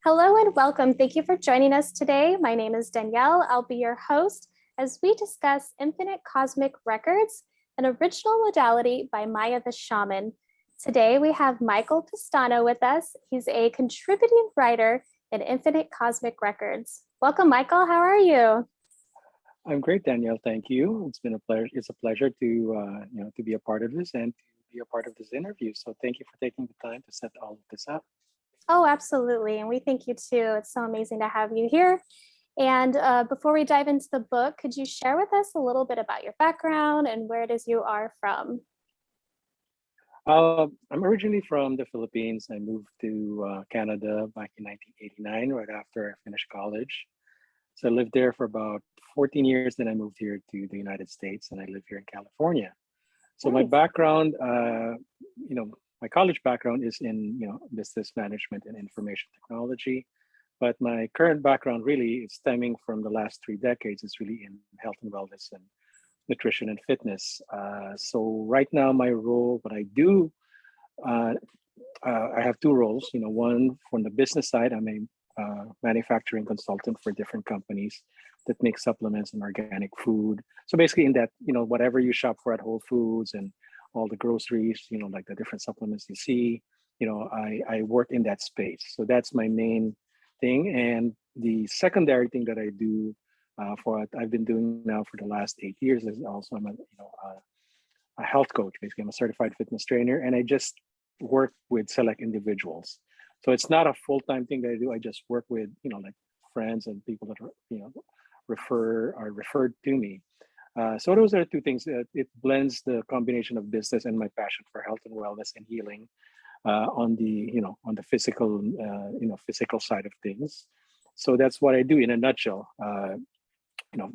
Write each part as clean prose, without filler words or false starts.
Hello and welcome. Thank you for joining us today. My name is Danielle. I'll be your host as we discuss Infinite Cosmic Records, an original modality by Maya the Shaman. Today we have Michael Pistano with us. He's a contributing writer in Infinite Cosmic Records. Welcome, Michael. How are you? I'm great, Danielle. Thank you. It's been a pleasure. It's a pleasure to to be a part of this and to be a part of this interview. So thank you for taking the time to set all of this up. Oh, absolutely. And we thank you too. It's so amazing to have you here. And before we dive into the book, could you share with us a little bit about your background and where it is you are from? I'm originally from the Philippines. I moved to Canada back in 1989, right after I finished college. So I lived there for about 14 years. Then I moved here to the United States, and I live here in California. So my Nice. background, my college background is in business management and information technology, but my current background really is stemming from the last 3 decades. It's really in health and wellness and nutrition and fitness. So right now, my role, what I do, uh, I have two roles. One from the business side, I'm a manufacturing consultant for different companies that make supplements and organic food. So basically, in that, whatever you shop for at Whole Foods and all the groceries, like the different supplements you see, I work in that space. So that's my main thing. And the secondary thing that I do for what I've been doing now for the last 8 years is also I'm a health coach. Basically, I'm a certified fitness trainer, and I just work with select individuals. So it's not a full-time thing that I do. I just work with like friends and people that are referred to me. So those are two things. It blends the combination of business and my passion for health and wellness and healing on the on the physical physical side of things. So that's what I do in a nutshell. You know,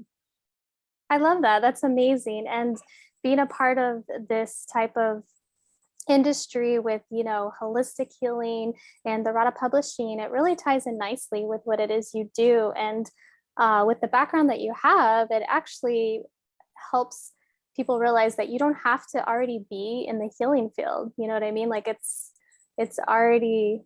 I love that. That's amazing. And being a part of this type of industry with, holistic healing and the Radha publishing, it really ties in nicely with what it is you do. And with the background that you have, it actually helps people realize that you don't have to already be in the healing field. You know what I mean? Like it's already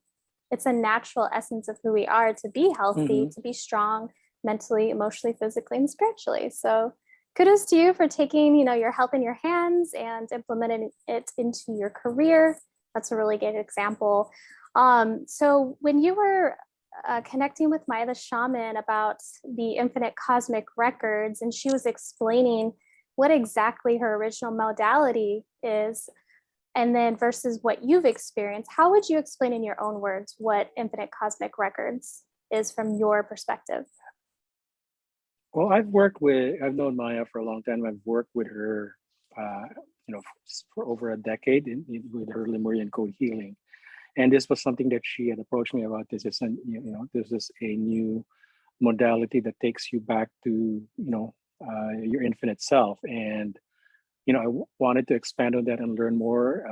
it's a natural essence of who we are to be healthy, mhm. to be strong mentally, emotionally, physically, and spiritually. So kudos to you for taking, your health in your hands and implementing it into your career. That's a really good example. So when you were connecting with Maya the shaman about the infinite cosmic records, and she was explaining what exactly her original modality is, and then versus what you've experienced, how would you explain in your own words what infinite cosmic records is from your perspective? Well, I've known Maya for a long time. I've worked with her, uh, for over a decade with her Lemurian code healing. And this was something that she had approached me about. This is a new modality that takes you back to, your infinite self. And, wanted to expand on that and learn more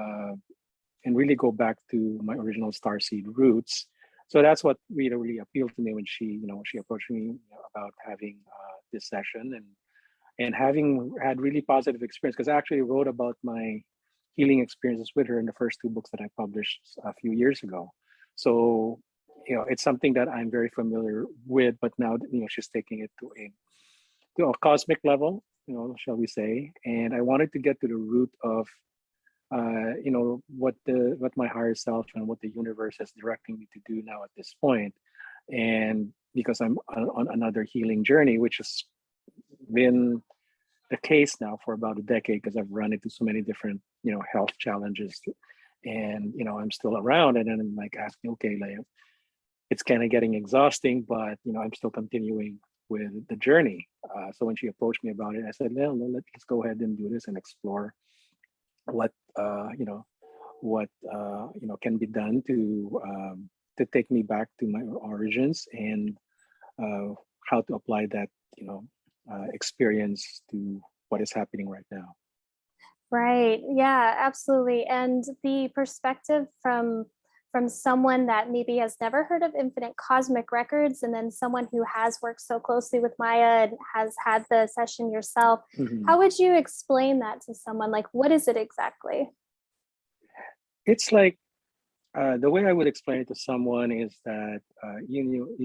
and really go back to my original starseed roots. So that's what really appealed to me when she approached me about having this session and having had really positive experience because I actually wrote about my healing experiences with her in the first two books that I published a few years ago. So it's something that I'm very familiar with, but now she's taking it to a cosmic level, shall we say? And I wanted to get to the root of what my higher self and what the universe is directing me to do now at this point. And because I'm on another healing journey, which has been the case now for about a decade because I've run into so many different health challenges, and I'm still around, and then I'm like asking, okay, like it's kind of getting exhausting, but I'm still continuing with the journey. So when she approached me about it, I said, well, let's go ahead and do this and explore what can be done to take me back to my origins and uh, how to apply that experience to what is happening right now. Right. Yeah, absolutely. And the perspective from someone that maybe has never heard of infinite cosmic records and then someone who has worked so closely with Maya and has had the session yourself, Mhm. how would you explain that to someone? Like, what is it exactly? It's like The way I would explain it to someone is that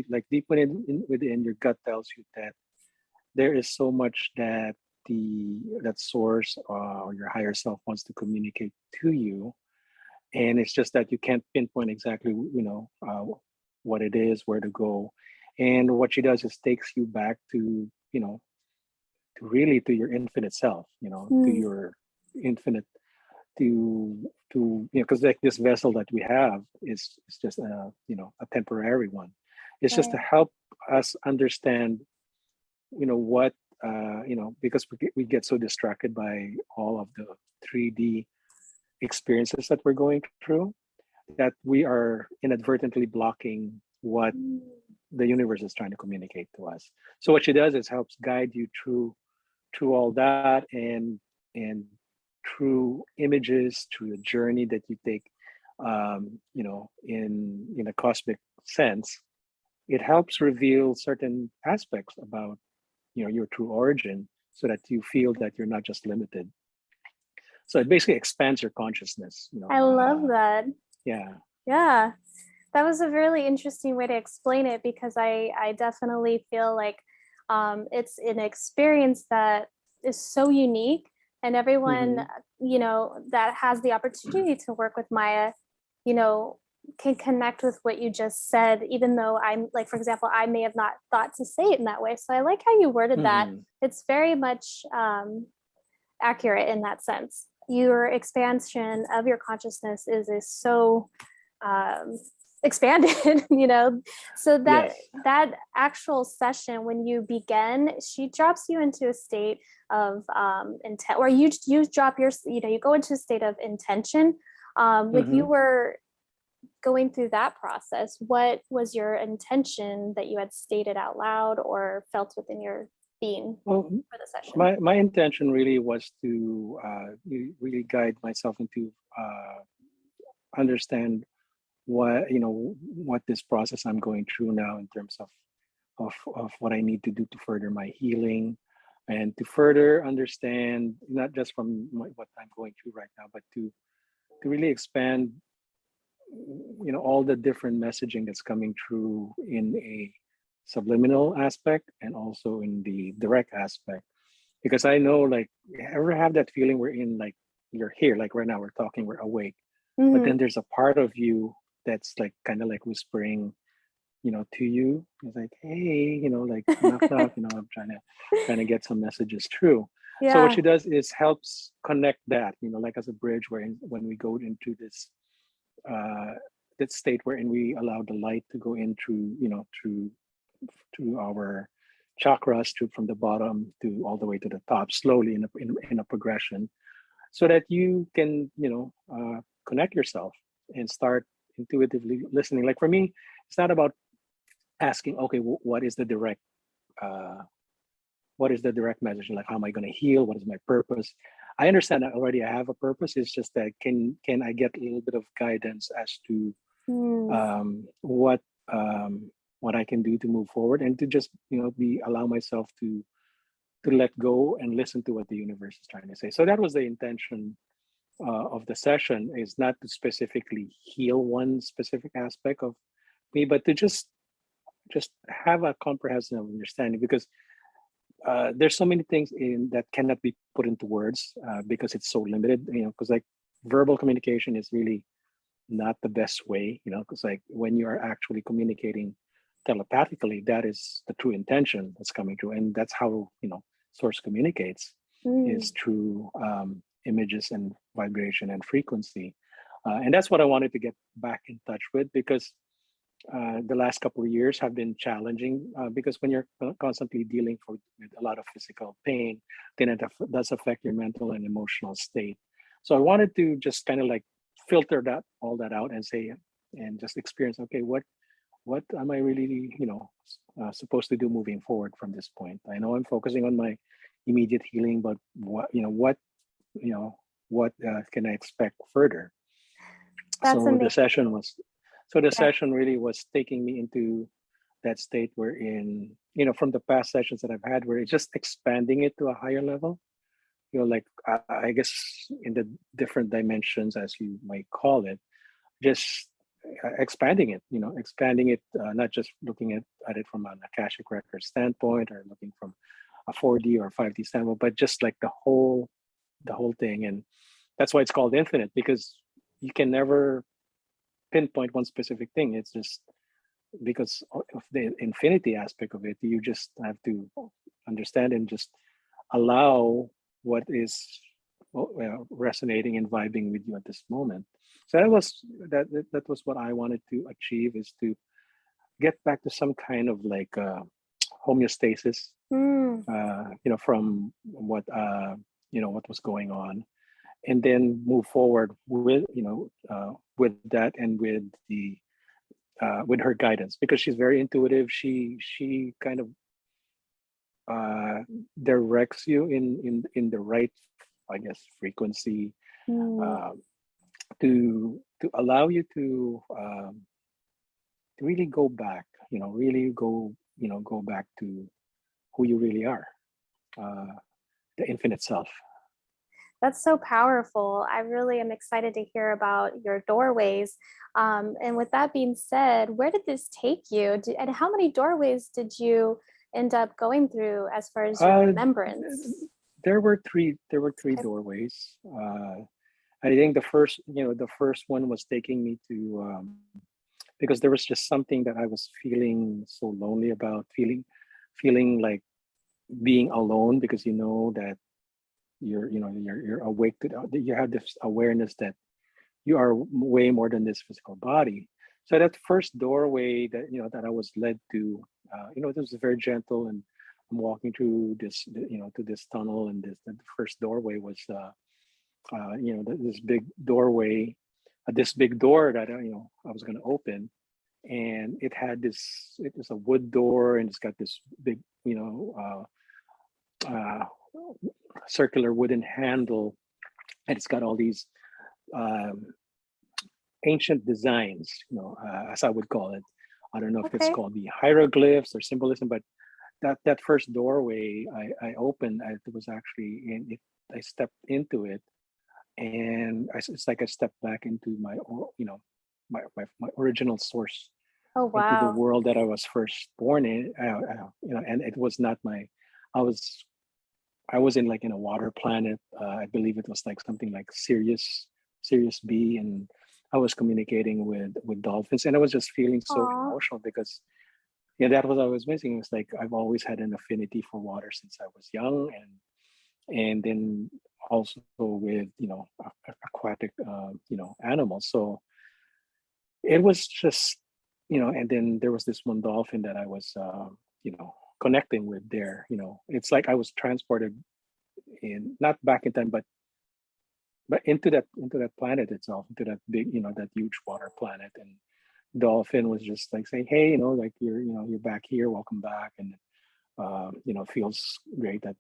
like deep within your gut tells you that there is so much that that source or your higher self wants to communicate to you, and it's just that you can't pinpoint exactly what it is, where to go. And what she does is takes you back to to your infinite self, to Mm, your infinite to because like this vessel that we have is just a temporary one. It's just to right. help us understand what because we get so distracted by all of the 3D experiences that we're going through, that we are inadvertently blocking what Mm, the universe is trying to communicate to us. So what she does is helps guide you through all that, and through images, through the journey that you take, in a cosmic sense. It helps reveal certain aspects about your true origin, so that you feel that you're not just limited. So it basically expands your consciousness. I love that. Yeah. Yeah. That was a really interesting way to explain it because I definitely feel like it's an experience that is so unique, and everyone Hmm. that has the opportunity to work with Maya, you know, can connect with what you just said, even though I'm like, for example, I may have not thought to say it in that way. So I like how you worded that. Hmm. It's very much accurate in that sense. Your expansion of your consciousness is so um, expanded, so Yes. that actual session, when you begin, she drops you into a state of intent, or you drop your, you go into a state of intention. When you Hmm. were going through that process, what was your intention that you had stated out loud or felt within your being Well, for the session? my intention really was to really guide myself into understand what this process I'm going through now, in terms of what I need to do to further my healing, and to further understand, not just from what I'm going through right now, but to really expand all the different messaging that's coming through in a subliminal aspect, and also in the direct aspect. Because I know, like, ever have that feeling we're in, like, you're here, like right now we're talking, we're awake, but Mm-hmm. then there's a part of you that's like kind of like whispering, to you. It's like, hey, like, knock knock, I'm trying to get some messages through. So what Yeah. she does is helps connect that, like as a bridge, where when we go into uh that state wherein we allow the light to go in through our chakras, from the bottom to all the way to the top, slowly in a progression, so that you can connect yourself and start intuitively listening. Like for me, it's not about asking, okay, uh, what is the direct message, like how am I going to heal, what is my purpose. I understand that already I have a purpose. It's just that can I get a little bit of guidance as to Mm, what what I can do to move forward, and to just be allow myself to let go and listen to what the universe is trying to say. So that was the intention of the session, is not to specifically heal one specific aspect of me, but to just have a comprehensive understanding, because there's so many things in that cannot be put into words, because it's so limited, because like verbal communication is really not the best way, because like when you are actually communicating telepathically, that is the true intention that's coming through, and that's how source communicates, mm. is through images and vibration and frequency. And that's what I wanted to get back in touch with, because the last couple of years have been challenging, because when you're constantly dealing with a lot of physical pain, then it does affect your mental and emotional state. So I wanted to just kind of like filter that all that out, and say, and just experience, okay, what am I really supposed to do moving forward from this point. I know I'm focusing on my immediate healing, but you know what can I expect further. That's So amazing. the Yeah. session really was taking me into that state wherein, from the past sessions that I've had, where it's just expanding it to a higher level, like I guess in the different dimensions, as you might call it, just expanding it, expanding it, not just looking at it from an Akashic record standpoint or looking from a 4D or 5D standpoint, but just like the whole thing. And that's why it's called infinite, because you can never pinpoint one specific thing. It's just because of the infinity aspect of it, you just have to understand and just allow what is resonating and vibing with you at this moment. So that was what I wanted to achieve, is to get back to some kind of like homeostasis, Mm. from what was going on, and then move forward with that, and with her guidance, because she's very intuitive. She kind of directs you in the right, I guess, frequency, Mm. uh, to allow you to really go back, really go back to who you really are, uh, the infinite self. That's so powerful. I really am excited to hear about your doorways. And with that being said, where did this take you? And how many doorways did you end up going through as far as your Uh, remembrance? there were three Okay. doorways. I think the first one was taking me to, because there was just something that I was feeling so lonely about, feeling like being alone, because that you're awake to you have this awareness that you are way more than this physical body. So that first doorway that I was led to, it was very gentle, and I'm walking through to this tunnel, and the first doorway was this big doorway, this big door that I was going to open, and it was a wood door, and it's got this big uh, circular wooden handle, and it's got all these um, ancient designs, as I would call it. I don't know if it's Okay. called the hieroglyphs or symbolism, but that first doorway I opened, it was actually in it. I stepped into it, and it's like I stepped back into my original source, Oh, into the wow. world that I was first born in. And it was not my. I was I was in a water planet. I believe it was like something like Sirius B, and I was communicating with dolphins, and I was just feeling so Aw. emotional because yeah, that was what I was missing. It's like I've always had an affinity for water since I was young, and then also with aquatic animals. So it was just and then there was this one dolphin that I was connecting with there. It's like I was transported in, not back in time, but into that planet itself, into that big, that huge water planet. And dolphin was just like saying, hey, like you're back here, welcome back. And feels great that,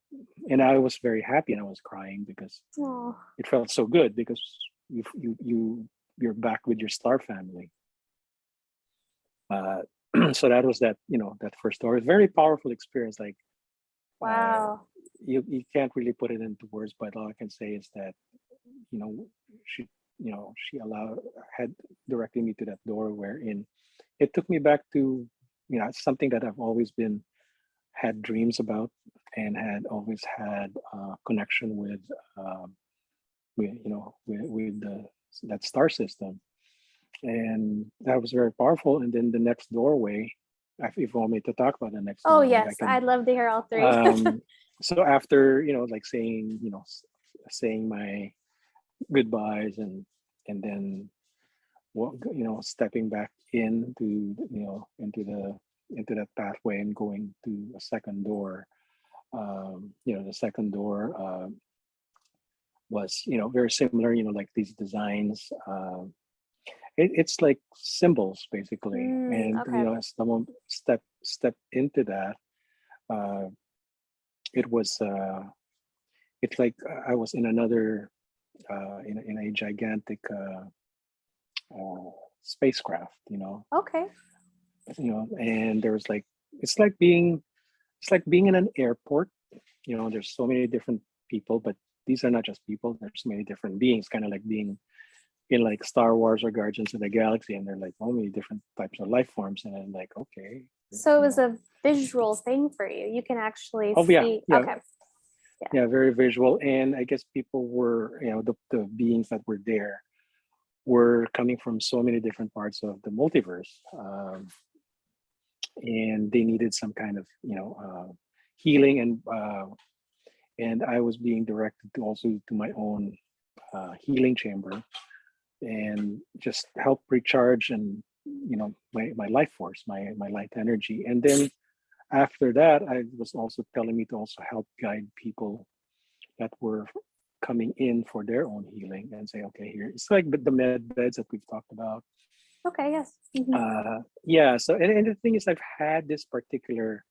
and I was very happy, and I was crying because Aw. it felt so good, because you're back with your star family. uh so that was that first story, very powerful experience. Like uh Wow. you can't really put it into words, but all I can say is that you know she she allowed had directed me to that door, wherein it took me back to something that I've always been had dreams about, and had always had connection with that star system. And that was very powerful. And then the next doorway, if you want me to talk about the next Oh, doorway, I yes. can. I'd love to hear all three. So after like saying my goodbyes, and then stepping back into that pathway and going to a second door. The second door was very similar. Like these designs. It's like symbols basically, Mm, and okay. as someone step into that, uh, it was it's like I was in another in a gigantic uh, spacecraft, Okay. and there was like it's like being it's like being in an airport. There's so many different people, but these are not just people. There's many different beings, kind of like being in like Star Wars or Guardians of the Galaxy, and they're like, oh, many different types of life forms, and I'm like, okay, So it you was know, a visual thing for you. You can actually oh yeah, see. yeah, Okay. Yeah. yeah, very visual. And I guess people were, the beings that were there were coming from so many different parts of the multiverse, and they needed some kind of, healing, and I was being directed to also to my own healing chamber and just help recharge and my life force, my light energy. And then after that, I was also telling me to also help guide people that were coming in for their own healing and say, okay, here it's like the med beds that we've talked about. Okay. Yes. Mm-hmm. Yeah. So and the thing is, I've had this particular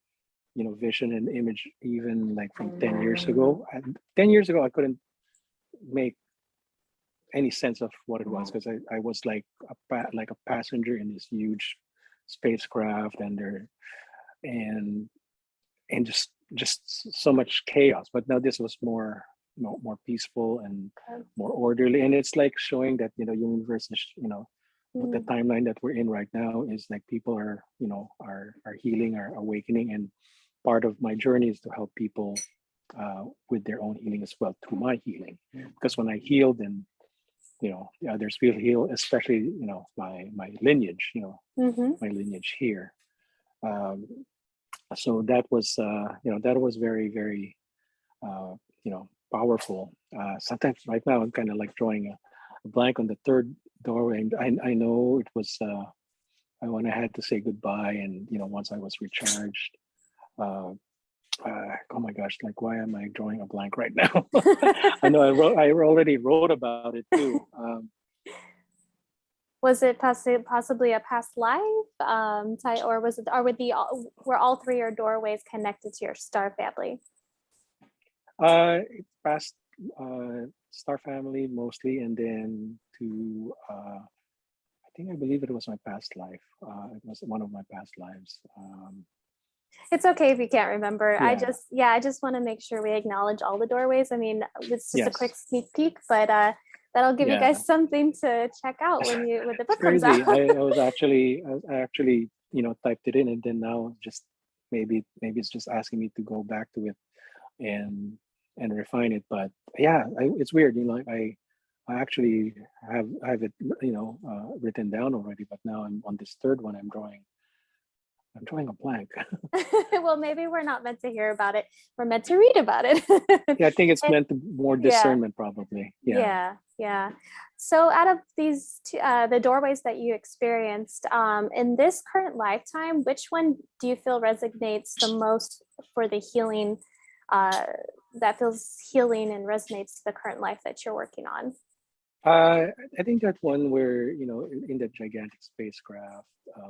vision and image even like from 10 years ago. And 10 years ago, I couldn't make any sense of what it was because I was like like a passenger in this huge spacecraft, and just so much chaos. But now this was more more peaceful and more orderly, and it's like showing that universe is the timeline that we're in right now is like people are are healing, are awakening, and part of my journey is to help people with their own healing as well through my healing, because when I heal, then the others will heal, especially my lineage, my lineage here. um, so that was that was very very powerful. Sometimes right now I'm kind of like drawing a blank on the third doorway, and I know it was when I had to say goodbye, and once I was recharged. uh, oh my gosh, like why am I drawing a blank right now? I know I already wrote about it too. Was it possibly a past life, or was it, or were all three your doorways connected to your star family? It's past star family mostly, and then to I believe it was my past life. It was one of my past lives. It's okay if you can't remember. Yeah. I just want to make sure we acknowledge all the doorways. I mean, it's just a quick Yes. sneak peek, but that'll give you Yeah. guys something to check out when the It's book comes out. crazy. I actually typed it in, and then now just maybe it's just asking me to go back to it and refine it. But yeah, it's weird. I actually have it written down already, but now I'm on this third one. I'm drawing a blank. Well, maybe we're not meant to hear about it. We're meant to read about it. Yeah, I think it's And- meant to more yeah. discernment, probably. Yeah. Yeah. So, out of these the doorways that you experienced in this current lifetime, which one do you feel resonates the most for the healing? Uh, that feels healing and resonates to the current life that you're working on. I think that one where in that gigantic spacecraft,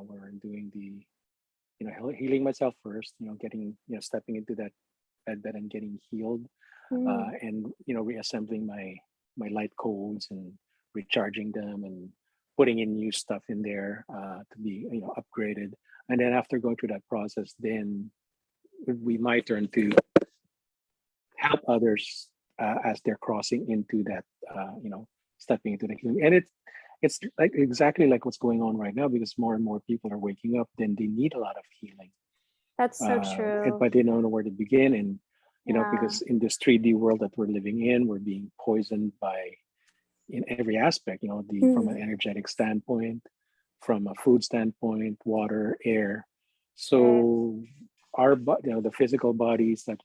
where I'm doing the healing myself first, getting stepping into that bed and getting healed, and reassembling my light codes and recharging them and putting in new stuff in there to be upgraded. And then after going through that process, then we might turn to help others as they're crossing into that stepping into the healing. And it's like exactly like what's going on right now, because more and more people are waking up, then they need a lot of healing, That's so true. but they don't know where to begin. And Yeah. because in this 3D world that we're living in, we're being poisoned by in every aspect, from an energetic standpoint, from a food standpoint, water, air. So our the physical bodies that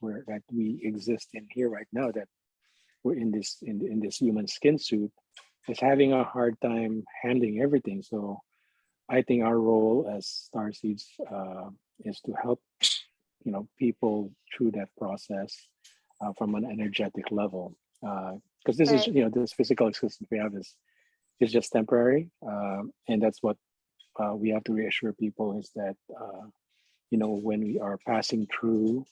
we exist in here right now, that we're in this human skin suit, is having a hard time handling everything. So I think our role as star seeds is to help people through that process from an energetic level, because this is Right. this physical existence we have is just temporary, and that's what we have to reassure people, is that when we are passing through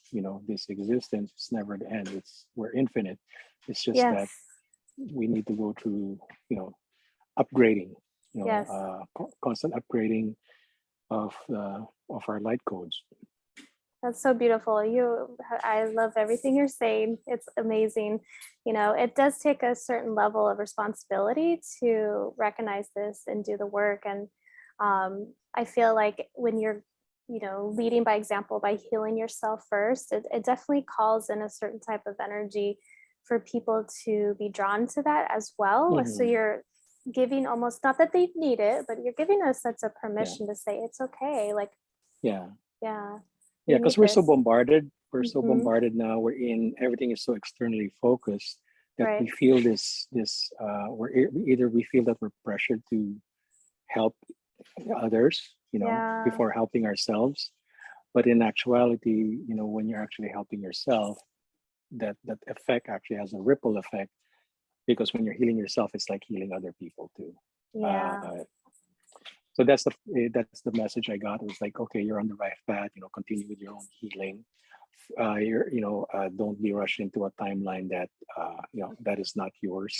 this existence, it's never the end. We're infinite. It's just that Yes. we need to go through upgrading, Yes. constant upgrading of our light codes. That's so beautiful. I love everything you're saying. It's amazing. It does take a certain level of responsibility to recognize this and do the work. And I feel like when you're, leading by example by healing yourself first, it definitely calls in a certain type of energy for people to be drawn to that as well. So Mhm. you're giving almost not that they need it, but you're giving a sense of Yeah, permission to say it's okay. Like, yeah, yeah, yeah. we Because need we're so this. bombarded. We're so Mhm. bombarded now. We're in everything is so externally focused that we Right. feel either we feel that we're pressured to help others, Yeah. before helping ourselves. But in actuality, when you're actually helping yourself, that effect actually has a ripple effect, because when you're healing yourself, it's like healing other people too. Yeah. Uh, so that's the message I got. It was like, okay, you're on the right path. Continue with your own healing. Don't be rushed into a timeline that is not yours.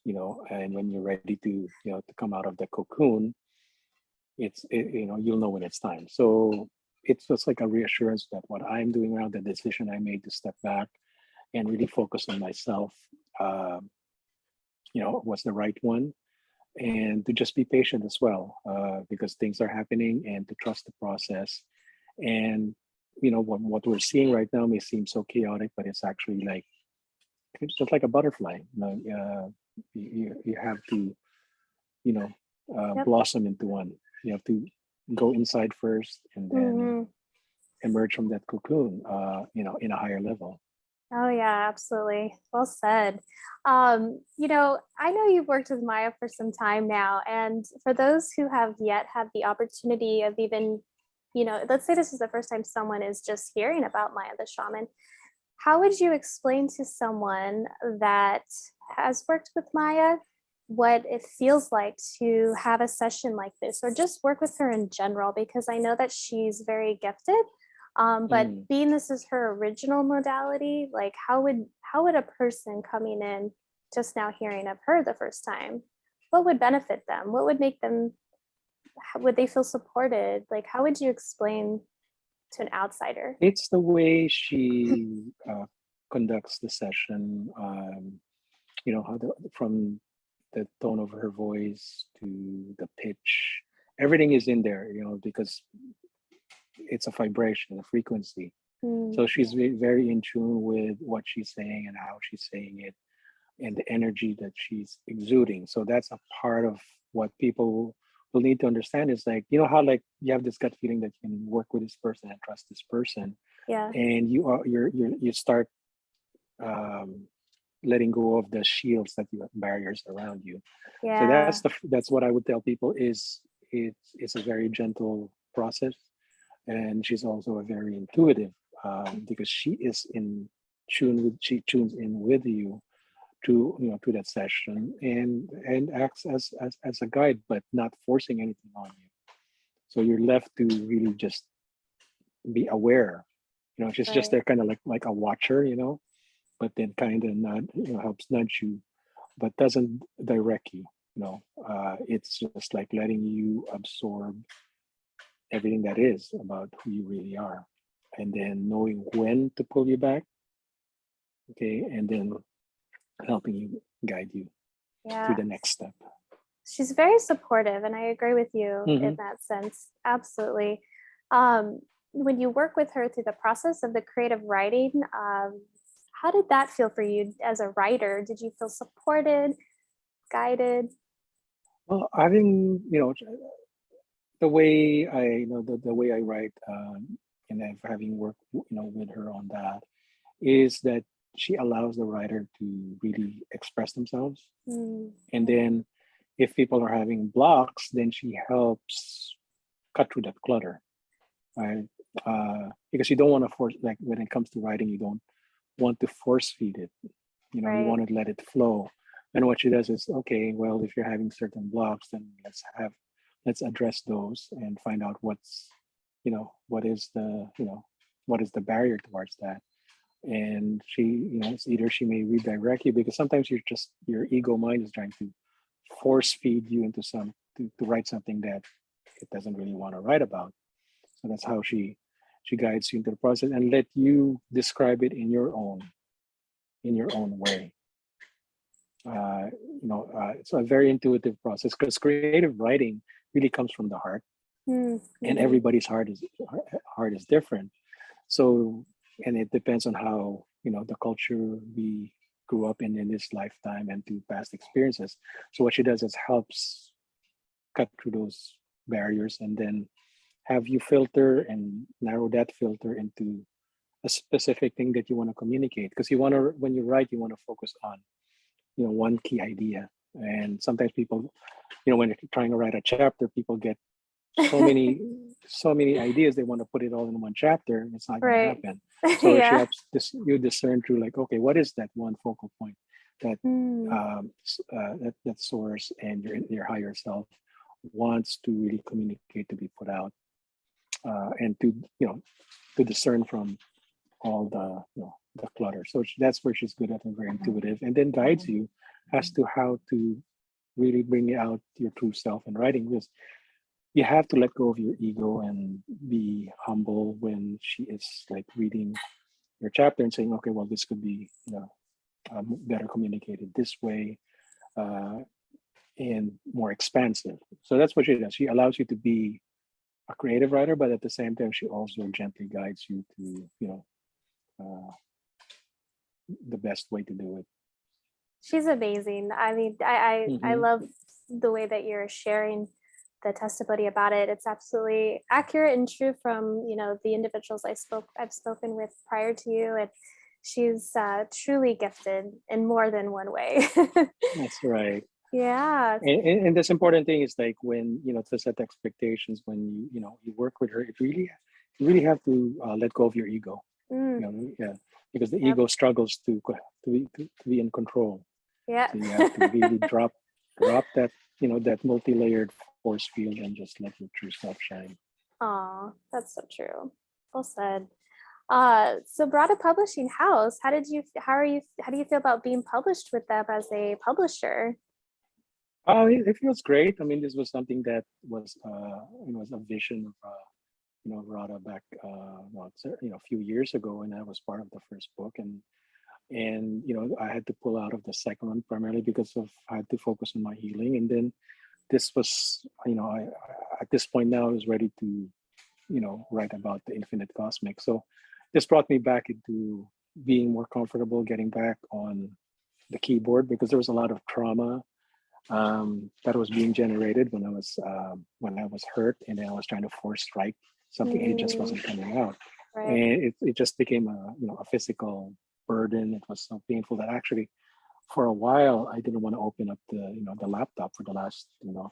And when you're ready to come out of the cocoon, you'll know when it's time. So it's just like a reassurance that what I'm doing now, the decision I made to step back and really focus on myself, um, was the right one, and to just be patient as well, because things are happening, and to trust the process. And what we're seeing right now may seem so chaotic, but it's just like a butterfly. You have to you know Yep. blossom into one. You have to go inside first, and then Mhm. emerge from that cocoon, in a higher level. Oh yeah, absolutely. Well said. I know you've worked with Maya for some time now, and for those who have yet had the opportunity of even, let's say this is the first time someone is just hearing about Maya the shaman, how would you explain to someone that has worked with Maya what it feels like to have a session like this or just work with her in general? Because I know that she's very gifted. But Mm. being this is her original modality, like how would a person coming in just now hearing of her the first time, what would benefit them? What would make them, would they feel supported? Like how would you explain to an outsider? It's the way she conducts the session. From the tone of her voice to the pitch, everything is in there. Because it's a vibration, a frequency. Mm, So she's very in tune with what she's saying and how she's saying it, and the energy that she's exuding. So that's a part of what people will need to understand, is like, how like you have this gut feeling that you can work with this person and trust this person, yeah. and you start um, letting go of the shields that you have, barriers around you. So Yeah. that's what I would tell people, is it's a very gentle process, and she's also a very intuitive, because she tunes in with you to that session, and acts as a guide, but not forcing anything on you. So you're left to really just be aware. She's just Right. there, kind of like a watcher, but then kind of not, helps nudge you, but doesn't direct you. It's just like letting you absorb everything that is about who you really are, and then knowing when to pull you back, okay, and then helping you, guide you to Yeah. the next step. She's very supportive, and I agree with you in Hmm. that sense. Absolutely. Um, when you work with her through the process of the creative writing, how did that feel for you as a writer? Did you feel supported, guided? Well, having the way the way I write, and then having worked with her on that, is that she allows the writer to really express themselves, Mm, and then if people are having blocks, then she helps cut through that clutter, right? Because you don't want to force, like when it comes to writing, you don't want to force feed it. You right. want to let it flow. And what she does is, okay, well, if you're having certain blocks, then let's address those and find out what is the barrier towards that. And it's either she may redirect you, because sometimes your ego mind is trying to force feed you into to write something that it doesn't really want to write about. So that's how she She guides you into the process and let you describe it in your own way. It's a very intuitive process because creative writing really comes from the heart, and Mm-hmm. everybody's heart is different. So, and it depends on how the culture we grew up in this lifetime and to past experiences. So what she does is helps cut through those barriers and then have you filter and narrow that filter into a specific thing that you want to communicate, because you want to, when you write, you want to focus on one key idea. And sometimes people, when you're trying to write a chapter, people get so many so many ideas, they want to put it all in one chapter, and it's not going to Right. happen. So she Yeah. helps you discern through, like, okay, what is that one focal point that Mm. that source and your higher self wants to really communicate, to be put out, and to to discern from all the clutter. So that's where she's good at, and very intuitive, and then guides you as to how to really bring out your true self in writing. Because you have to let go of your ego and be humble when she is like reading your chapter and saying, okay, well, this could be better communicated this way, uh, and more expansive. So that's what she does. She allows you to be a creative writer, but at the same time, she also gently guides you to uh, the best way to do it. She's amazing. I mean, I Mm-hmm. love the way that you're sharing the testimony about it. It's absolutely accurate and true from, the individuals I've spoken with prior to you. And she's truly gifted in more than one way. That's right. Yeah. And this important thing is, like, when to set expectations when you work with her, you really have to let go of your ego. Mm, Yeah, because the yep. ego struggles to be in control. Yeah. So you have to really drop that that multi-layered force field and just let your true self shine. Aw, that's so true. Well said. So Brada Publishing House, how do you feel about being published with them as a publisher? It feels great. I mean, this was something that was a vision of Radha back a few years ago, and I was part of the first book, and I had to pull out of the second one primarily because of I had to focus on my healing, and then this was at this point now I was ready to write about the infinite cosmic. So this brought me back into being more comfortable, getting back on the keyboard, because there was a lot of trauma that was being generated when I was hurt, and then I was trying to force write something, and it just Mm, wasn't coming out, right. and it just became a physical burden. It was so painful that actually for a while I didn't want to open up the laptop for the last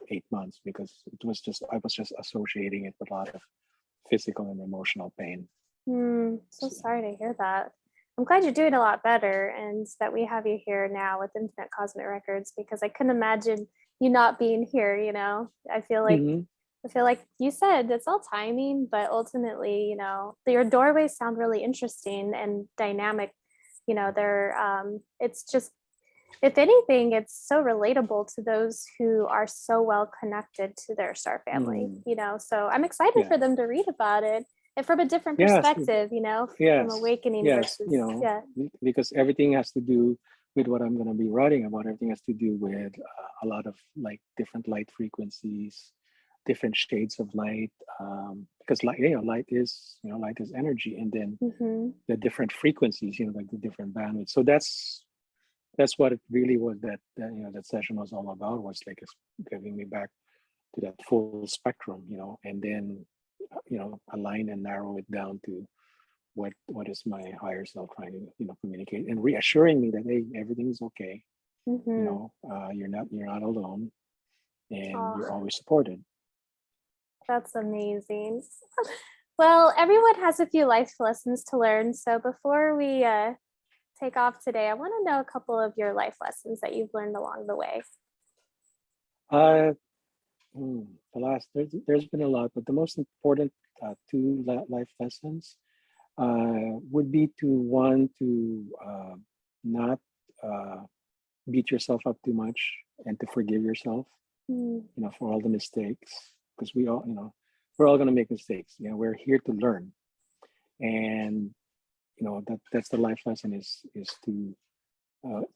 8 months, because I was just associating it with a lot of physical and emotional pain. So So, sorry to hear that. I'm glad you're doing a lot better and that we have you here now with Infinite Cosmic Records, because I couldn't imagine you not being here. mhm. I feel like you said it's all timing, but ultimately, your doorways sound really interesting and dynamic. It's just, if anything, it's so relatable to those who are so well connected to their star family, Mhm. So I'm excited Yeah. for them to read about it and from a different Yes. perspective, from Yes. awakening Yes. versus, yeah. Because everything has to do with what I'm going to be writing about. Everything has to do with a lot of, like, different light frequencies, different shades of light. Because light is energy, and then Hmm. the different frequencies, like the different bandwidths. So that's what it really was, that session was all about, was like it's giving me back to that full spectrum, and then align and narrow it down to what is my higher self trying to communicate, and reassuring me that, hey, everything is okay. Hmm. You're not alone, and Oh, you're always supported. that's amazing. Well, everyone has a few life lessons to learn. So before we take off today, I want to know a couple of your life lessons that you've learned along the way. uh the last there's been a lot, but the most important two life lessons would be to one to not uh, beat yourself up too much, and to forgive yourself Mm, for all the mistakes, because we're all going to make mistakes. We're here to learn. And that's the life lesson is to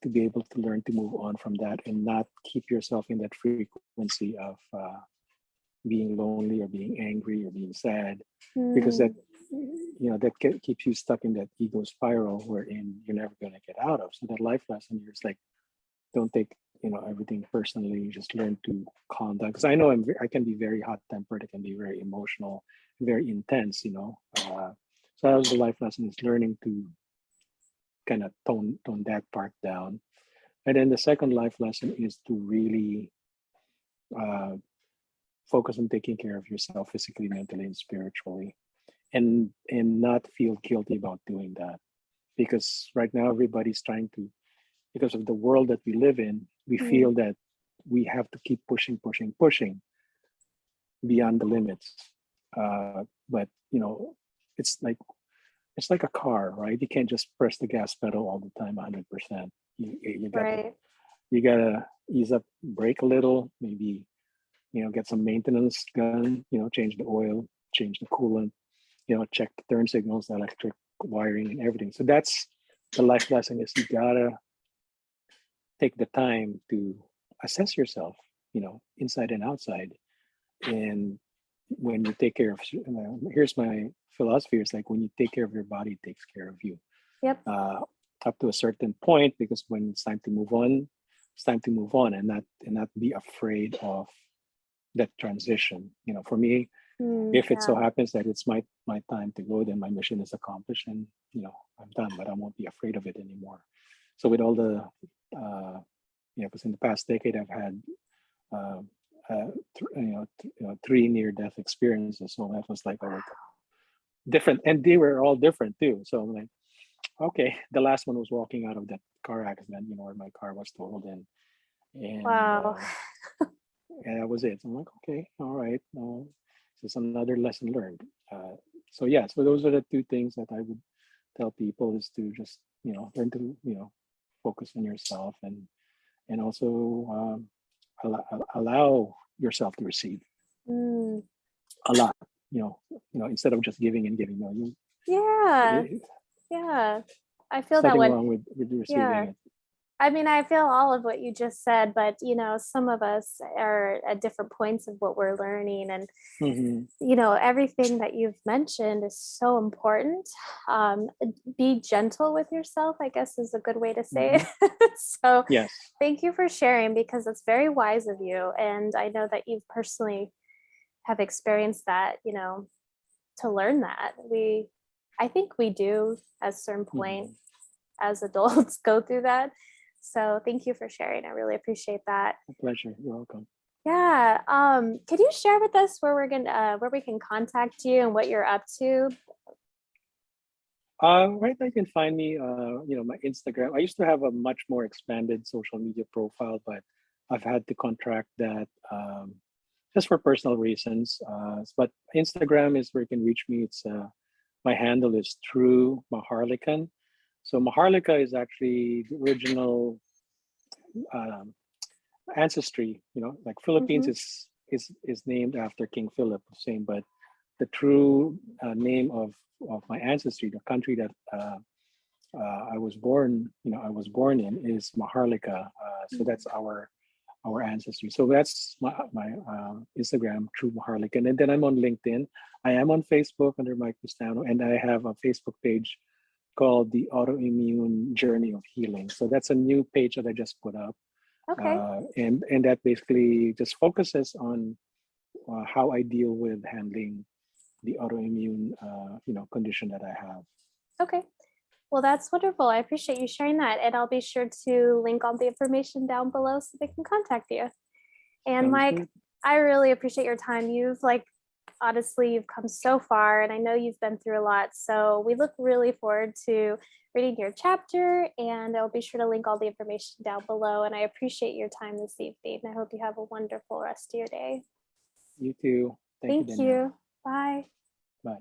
be able to learn to move on from that and not keep yourself in that frequency of being lonely or being angry or being sad, because that Mm, that keeps you stuck in that ego spiral wherein you're never going to get out of. So that life lesson is like, don't take everything personally. Just learn to calm down, because I know I can be very hot tempered. I can be very emotional, very intense. So that was the life lesson, is learning to kind of tone that part down. And then the second life lesson is to really uh, focus on taking care of yourself physically, mentally, and spiritually, and not feel guilty about doing that. Because right now everybody's trying to, because of the world that we live in, we mm, feel that we have to keep pushing, pushing, pushing beyond the limits. But it's like a car, right? You can't just press the gas pedal all the time, 100%. You got to right. you gotta ease up, brake a little, maybe get some maintenance done. Change the oil, change the coolant. Check the turn signals, the electric wiring, and everything. So that's the life lesson, is you gotta take the time to assess yourself, inside and outside. And when you take care of, here's my philosophy: is like, when you take care of your body, it takes care of you. Yep. uh, Up to a certain point, because when it's time to move on, it's time to move on, and not be afraid of that transition. For me, Mm, if it so yeah. happens that it's my time to go, then my mission is accomplished, and I'm done. But I won't be afraid of it anymore. So with all the because in the past decade I've had uh, three near death experiences. So that was like, oh, different, and they were all different too. So I'm like, okay, the last one was walking out of that car accident, where my car was totaled, and Wow. and that was it. So I'm like, okay, all right, this is another lesson learned. So yeah, so those are the two things that I would tell people, is to just learn to focus on yourself, and also allow yourself to receive Mm, a lot. Instead of just giving and giving. No, yeah. it, Yeah. I feel there's that nothing when, wrong with yeah. receiving it. I mean, I feel all of what you just said, but some of us are at different points of what we're learning. And, Hmm. everything that you've mentioned is so important. Um, be gentle with yourself, I guess is a good way to say Hmm. it. So Yes. thank you for sharing, because it's very wise of you. And I know that you personally have experienced that, to learn that. I think we do at a certain point Hmm. as adults go through that. So thank you for sharing. I really appreciate that. A pleasure. You're welcome. Yeah. Could you share with us where we can contact you and what you're up to? Right now you can find me, my Instagram. I used to have a much more expanded social media profile, but I've had to contract that, just for personal reasons. But Instagram is where you can reach me. It's My handle is True Maharlikan. So Maharlika is actually the original um, ancestry. Like Philippines Mm-hmm. is named after King Philip Hussein, but the true name of my ancestry, the country that I was born in, is Maharlika. So that's our ancestry. So that's my Instagram, True Maharlika, and then I'm on LinkedIn. I am on Facebook under Mike Pistano, and I have a Facebook page called the Autoimmune Journey of Healing. So that's a new page that I just put up, Okay. and that basically just focuses on how I deal with handling the autoimmune condition that I have. Okay. Well, that's wonderful. I appreciate you sharing that. And I'll be sure to link all the information down below so they can contact you. And Sounds Mike, good. I really appreciate your time. Honestly, you've come so far, and I know you've been through a lot. So we look really forward to reading your chapter, and I'll be sure to link all the information down below. And I appreciate your time this evening. I hope you have a wonderful rest of your day. You too. Thank you, Thank Danielle. you. Bye. Bye.